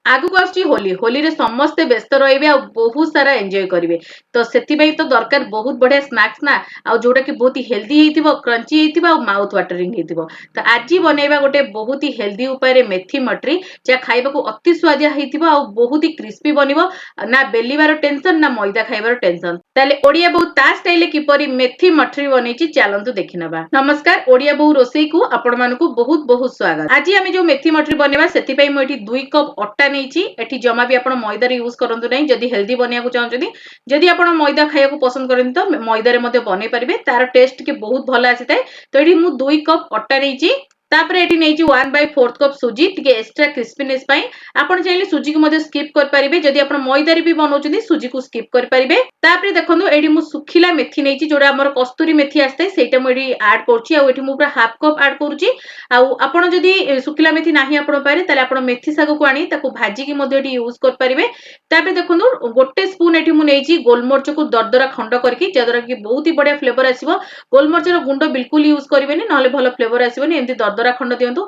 आगु आसुची होली होली रे समस्ते व्यस्त रहिबे आ बहुत सारा एन्जॉय करिवे तो सेति पई तो दरकार बहुत बढ़िया स्नैक्स ना आ जोटा कि बहुत ही हेल्दी हेतिबो क्रंची हेतिबो आ माउथ वाटरिंग हेतिबो तो आजि बनेबा गोटे बहुत ही हेल्दी उपाय रे मेथी मटरी जा खाइबा को अति स्वादिया हेतिबो आ बहुत ही क्रिस्पी बनिबो ना बेलिबार टेंशन ना मैदा खाइबार टेंशन ताले ओडिया बहु ता स्टाइल किपरि मेथी मटरी बनेची चलंतु देखिनबा। नमस्कार ओडिया बहु रोसई को आपण मानकु बहुत बहुत स्वागत। आज आमे जो मेथी मटरी बनेबा सेति पई म एठी 2 कप अट्टा नेइची एठी जमा भी आपण मैदा रे यूज करंतु नै जदी हेल्दी बनिया को चाहउछनी जदी आपण मैदा खाइया को पसंद करन तो मैदा रे मध्ये बनै परिबे तार टेस्ट के बहुत भलो आसीतै तो एठी मु 2 कप अट्टा नेइची तापर एठी नेइची 1/4 कप सुजी टिके एक्स्ट्रा क्रिस्पीनेस पई आपण चाहिले सुजी को मध्ये स्किप कर परिबे जदी आपण मैदा रे भी बनौछनी सुजी को स्किप कर परिबे तापर देखंतु एठी मु सुखिला मेथी नेइची जोडा हमर कस्तूरी मेथी आस्ते सेटा मु एठी ऐड करछि आ एठी मु पूरा हाफ कप ऐड करूछि आ आपण जदी सुखिला मेथी नाही आपण पारे ताले आपण मेथी साग को आनी ताको भाजी की मध्ये एठी यूज कर परिबे तापर देखंतु गोटे स्पून एठी मु नेइची गोलमरच को दरदरा खंड करके जदरा की बहुत ही बढ़िया फ्लेवर आसीबो गोलमरच रो गुंड बिल्कुल यूज करिवेनी नहले भलो फ्लेवर आसीबोनी एमती दरदरा खंड दियंतु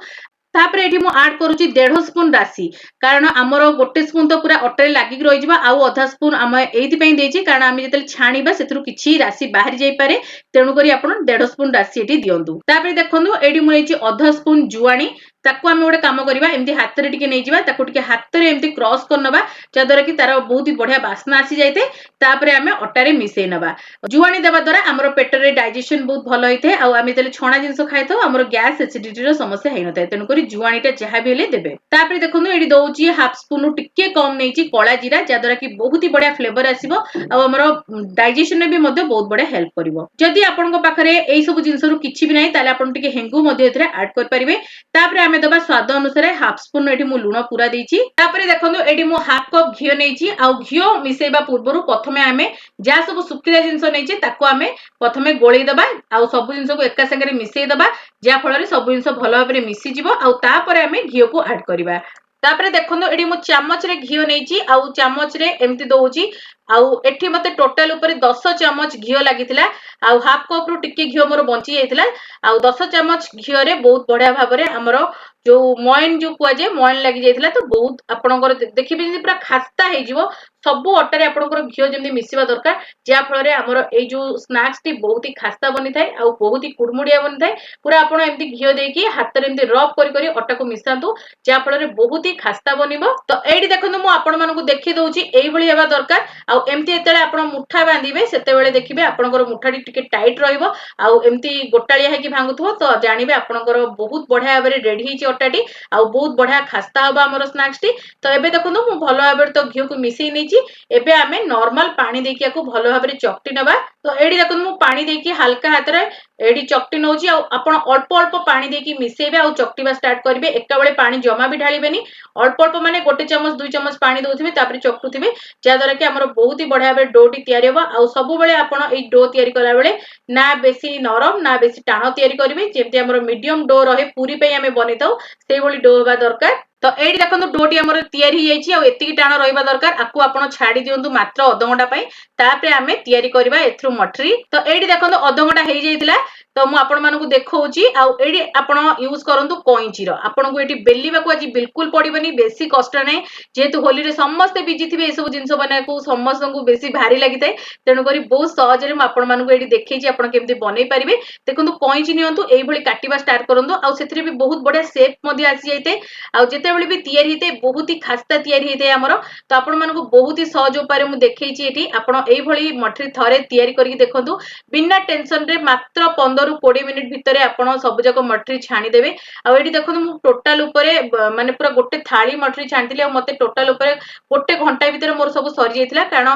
तापर एठी मु ऐड करूची 1.5 स्पून राशी कारण हमरो गोटे स्पून तो पूरा अटरे लागि रहि जिबा आउ आधा स्पून हम एथि पई देछि कारण हम जतले छाणीबा सेतरु किछि राशी बाहरी जाई पारे तेनु करी आपण 1.5 स्पून राशी एठी दियंतु तापर देखंतु एठी मु नेछि आधा स्पून जुआणी ताको हम गोटे काम करिबा एमती हाथ रे टिके नै जिबा ताको टिके हाथ रे एमती क्रॉस करनबा जदरा कि तार बहुत ही बढ़िया बास्ना आसी जायते तापर हम अटा रे मिसै नबा जुआणी देबा द्वारा हमरो पेट रे डाइजेशन बहुत भलो होइते आ हम जतले छणा जिंस खाइतो हमरो गैस एसिडिटी रो समस्या हेइ नथाय तेनु करी जुआणीटा जहा भी हेले देबे तापर देखंतु एठी दउची हाफ स्पून टिके कम नेछि कळा जीरा जदरा कि बहुत ही बढ़िया फ्लेवर आसीबो आ हमरो डाइजेशन रे भी मध्ये बहुत बढ़िया हेल्प करिवो जदि आपनको पाखरे एई सब जिंस रु किछि भी नै ताले आपण टिके हेंगु मध्ये एथरे ऐड कर परिबे तापर हमें दबा स्वाद अनुसार हाफ स्पून एठी मु लूण पूरा देछि तापर देखंतु एठी मु हाफ कप घियो नेछि आ घियो मिसेबा पूर्वरु प्रथमे हमें जा सब सुखिला जिंस नेछि ताको हमें प्रथमे गोळेई दबा आ सब जिंस को एका संगे मिसेई दबा जा फल रे सब जिंस भलो भाबरे मिसी जिवो आ तापर हमें घियो को ऐड करिबा तापर देखंतु एठी मु चामच रे घियो नेछि आ चामच रे एम्ति दउछि आउ एठी मते टोटल ऊपर 10 चमच घियो लागितिला आउ हाफ कप रु टिके घियो मोर बंची जाइतिला आउ 10 चमच घियो रे बहुत बढ़िया भाबरे हमरो जो मॉइन जो कुआ जे मॉइन लागि जाइतिला तो बहुत आपनकर देखिबे जे पूरा खास्ता हे जिवो सब अटा रे आपनकर घियो जेमि मिसिबा दरकार जा फल रे हमरो ए जो स्नैक्स टी बहुत ही खास्ता बनि थाय आउ बहुत ही कुडमुडिया बनि थाय पूरा आपण एम्ति घियो देकी हाथ रे एम्ति रब करी करी अटा को मिसांतु जा फल रे बहुत ही खास्ता बनिबो तो एडी देखंतु मु आपण मानको देखि दउची एई भली हेबा दरकार आउ एम्ति एतले आपण मुठा बांधिबे सेते बेले देखिबे आपनकर मुठाटी टिके टाइट रहइबो आउ एम्ति गोटालिया हे कि भांगुथबो तो जानिबे आपनकर बहुत बढ़िया भाबरे रेडी हिची अटाटी आउ बहुत बढ़िया खास्ता होबा हमर स्नैक्स टी तो एबे देखंतु मु भलो भाबरे तो घियो को मिसेई नेची एबे आमे नॉर्मल पानी देकी को भलो भाबरे चकटी नबा तो एडी देखंतु मु पानी देकी हल्का हाथ रे एडी चकटी नउची आ आपण अल्प अल्प पानी देकी मिसेबे आ चकटीबा स्टार्ट करिवे एका बेले पानी जमा भी ढालिबेनी अल्प अल्प माने गोटे चमच 2 चमच पानी दउथिबे तापर चकटुथिबे जा द्वारा कि हमर बहुत ही बढ़िया भाबरे डो टी तयारी होबा आ सब बेले आपण ए डो तयारी कला बेले ना बेसी नरम ना बेसी टाणो तयारी करिवे जेमति हमर मीडियम डो रहे पूरी पे हमें बनिताउ सेई भली डो होबा दरकार तो एडी देखंतु डोटी हमर तयारी हि जाइछि आ एतिकी टाणो रहइबा दरकार आकु आपण छाडी दियंतु मात्र अध घंटा पई तापरे हमें तयारी करबा एथरु मठरी तो एडी देखंतु अध घंटा हेइ जाइतिला तो मु आपण मानकु देखौछि आ एडी आपण यूज करंतु कोइंची रो आपण को एडी बेलिबा को आज बिल्कुल पडिबनी बेसी कष्ट नै जेतु होली रे समस्त बिजी थिबे ए सब जिंस बना को समस्त को बेसी भारी लागितै तेनु करी बहुत सहज रे मु आपण मानकु एडी देखैछि आपण केमति बनै परिबे देखंतु कोइंची नियंतु एई भली काटिबा स्टार्ट करंतु आ सेथरे भी बहुत बढ़िया शेप मधि आसी जाइतै आ जेते बेले भी तयारी हेते बहुत ही खास्ता तयारी हेते हमरो तो आपण मानकु बहुत ही सहज उपाय मु देखैछि एठी आपण एई भली मठरी थरे तयारी करिक देखंतु बिना टेंशन रे मात्र 15 रु 20 मिनिट भितरे आपण सब जाक मठरी छाणी देबे आ एठी देखंतु मु टोटल ऊपरे माने पूरा गोटे थाली मठरी छाणतिले आ मते टोटल ऊपरे गोटे घंटा भितरे मोर सब सरी जाइतिला कारण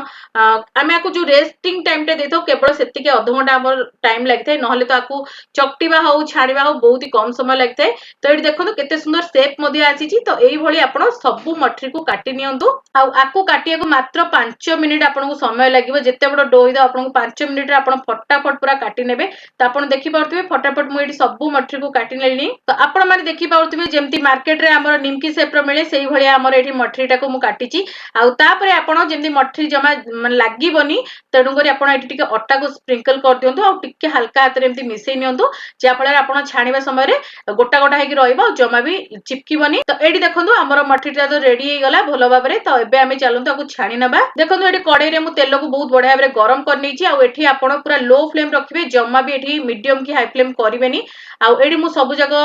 आमे आकु जो रेस्टिंग टाइम टे देथो केवल सेतिके अध घंटा हमर टाइम लागथै नहले तो आकु चकटीबा हो छाणीबा हो बहुत ही कम समय लागथै तो एठी देखंतु केते सुंदर शेप मध्ये आसीची तो एई भली आपण सब मठरी को काटी नियंतु आ आकु काटिया को मात्र 5 मिनिट आपण को समय लागिवो जेते बड डो हिदो आपण को 5 मिनिट रे आपण फटाफट पूरा काटी नेबे तो आपण देखि पाउथिबे फटाफट मु एठी सब मठरी को काटि लेली तो आपण माने देखि पाउथिबे जेमती मार्केट रे हमर निमकी शेप रो मिले सेही भलिया हमर एठी मठरीटा को मु काटिची आ तापरे आपण जेमती मठरी जमा लागिबनी तेणु करी आपण एठी टिके अट्टा को स्प्रिंकल कर दियंतु आ टिके हल्का हाथ रे एमती मिसै नियंतु जे फल आपण छाणीबा समय रे गोटा गोटा हेकि रहइबो जमा भी चिपकिबनी तो एठी देखंतु हमर मठरीटा तो रेडी हे गला भलो बाबरे तो एबे आमे चलंतु आकु छाणी नबा देखंतु एठी कड़ाई रे मु तेल को बहुत बढ़िया बाबरे गरम कर नेची आ एठी आपण पूरा लो फ्लेम रखिबे जमा भी एठी मीडियम की हाई फ्लेम करिवेनी आ एठी मु सब जगह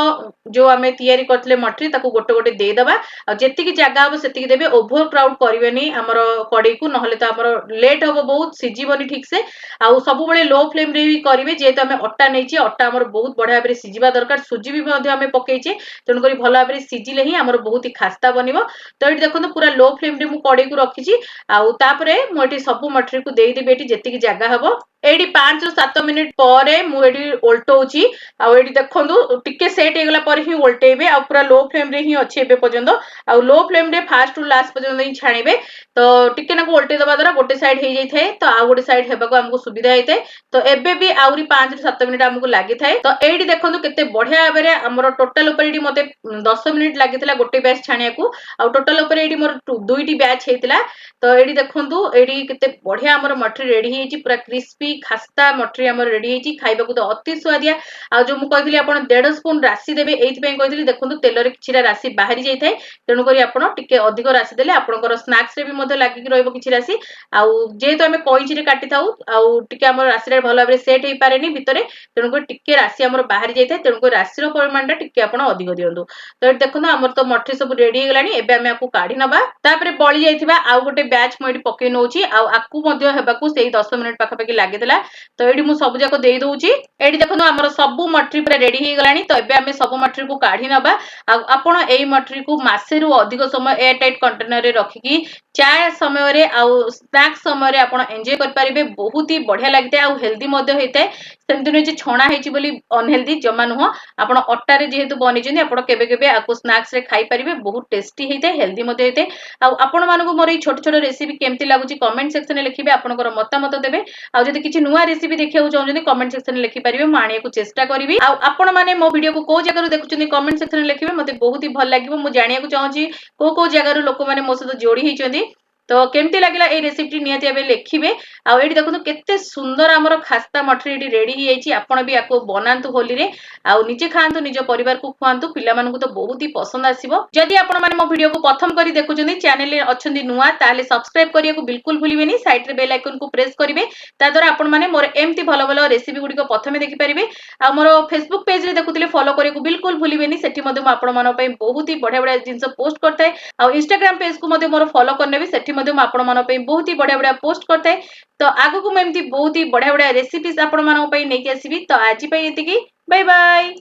जो आमे तयारी करथले मठरी ताकू गोटे गोटे दे दबा आ जेतिकी जगह हो सेतिकी देबे ओभर क्राउड करिवेनी हमर कड़ाई को नहले तो हमर लेट होबो बहुत सिजीबनी ठीक से आ सब बळे लो फ्लेम रे भी करिवे जेतो आमे अट्टा नेची अट्टा हमर बहुत बढ़िया बाबरे सिजीबा दरकार सुजी भी मध्ये आमे पकेइचे तेणु करी भलो बाबरे सिजिले ही हमर बहुत ही खास्ता बनिवो तो एठी देखंतु पूरा लो फ्लेम रे मु कड़ाई को रखिची आ तापरे मु एठी सब मठरी को देई देबे एठी जेतिकी जगह हबो एठी 5 ରୁ 7 मिनिट परे मु एठी उल्टौची आ एठी देखंतु टिके सेट हे गला पर ही उल्टेबे आ पूरा लो फ्लेम रे ही अछि एबे पर्यंत आ लो फ्लेम रे फास्ट टू लास्ट पर्यंत ही छाणीबे तो टिके ना उल्टे दबा द्वारा गोटे साइड हे जाई थाए तो आ गोटे साइड हेबा को हमको सुविधा हेते तो एबे भी आउरी 5 ରୁ 7 मिनिट हमको लागि थाए तो एठी देखंतु केते बढ़िया बाबरे हमर टोटल ऊपर एठी मते 10 मिनिट लागितला गोटे बैच छाणिया को आ टोटल ऊपर एठी मोर दुईटी बैच हेतिला तो एठी देखंतु एठी केते बढ़िया हमर मठरी रेडी हेची पूरा क्रिस्पी खास्ता मठरी हमर रेडी हेची खाइबा को तो अति स्वादिया आ जो मु कहितली आपण 1.5 स्पून राशि देबे एथि पय कहितली देखंतु तेल रे किछिरा राशि बाहरी जाई थाए तेणु करी आपण टिके अधिक राशि देले आपणकर स्नैक्स रे भी मध्ये लागि रहइबो किछि राशि आ जेहेतु आमे कइछि रे काटि थाउ आ टिके हमर राशि रे भलो भाबरे सेट हेई पारेनी भितरे तेणु करी टिके राशि हमर बाहरी जाई थाए तेणु करी राशि रो परिमाणटा टिके आपण अधिक दियंतु तो एठी देखंतु हमर तो मठरी सब रेडी हे गलानी एबे आमे आकु काढी नबा तापरे बळी जाईथिबा आ गोटे बैच मु एठी पके नउची आ आकु मध्ये हेबाकू सेही 10 मिनिट पाखा पाखी लागितला तो एठी मु सब जाको देई दउची एठी देखंतु हमर सब मठरी पूरा रेडी हे गलानी तो एबे आमे सब मठरी को काढी नबा आ आपण एई मठरी को मासे रु अधिक समय एयर टाइट कंटेनर रे रखिकी चाय समय रे आ स्नैक्स समय रे आपण एन्जॉय कर परिबे बहुत ही बढ़िया लागते आ हेल्दी मध्ये हेते सेमति नै जे छणा हेची बोली अनहेल्दी जमा नुह आपण अट्टा रे जेहेतु बनि जंदी आपण केबे केबे आकु स्नैक्स रे खाई परिबे बहुत टेस्टी हेते हेल्दी मध्ये हेते आ आपण मानको मोर ई छोट छोट रेसिपी केमति लागुची कमेंट सेक्शन रे लिखिबे आपनकर मतामत देबे आ जदि किछि नुवा रेसिपी देखियाउ चाहउछन्ती कमेंट सेक्शन रे लिखि परिबे म आनिया को चेष्टा करबी आ आपण माने मो वीडियो को को जगह रु देखुछन्ती कमेंट सेक्शन रे लिखिबे मते बहुत ही भल लागिबो मु जानिया को चाहूची को जगह रु लोक माने मो सहित जोड़ी हेचन्ती तो केमती लागिला ए रेसिपी नियति एबे लिखिबे आ एठी देखंतु केते सुंदर हमर खास्ता मठरी एठी रेडी हि जाईची आपण भी आको बनांतु होली रे आ निजे खांतु निज परिवार को खुआंतु पिला मानकु तो बहुत ही पसंद आसीबो जदि आपण माने मो वीडियो को प्रथम करी देखुछन्ती चैनल रे अछन्ती नुवा ताले सब्सक्राइब करिया को बिल्कुल भूलिबेनी साइड रे बेल आइकन को प्रेस करिवे ता द्वारा आपण माने मोर एमती भलो भलो रेसिपी गुडी को प्रथमे देखि परिबे आ मोर फेसबुक पेज रे देखुतिले फॉलो करिया को बिल्कुल भूलिबेनी सेठी मध्ये म आपण मानो पई बहुत ही बढ़िया बढ़िया जिंस पोस्ट करताय आ इंस्टाग्राम पेज को मध्ये मोर फॉलो करनेबे सेठी मध्ये म आपण मानो पई बहुत ही बढ़िया बढ़िया पोस्ट करताय तो आगु को म एमती बहुत ही बढ़िया बढ़िया रेसिपीज आपण मानो पई नेकी आसीबी तो आजि पई एतिकी बाय बाय।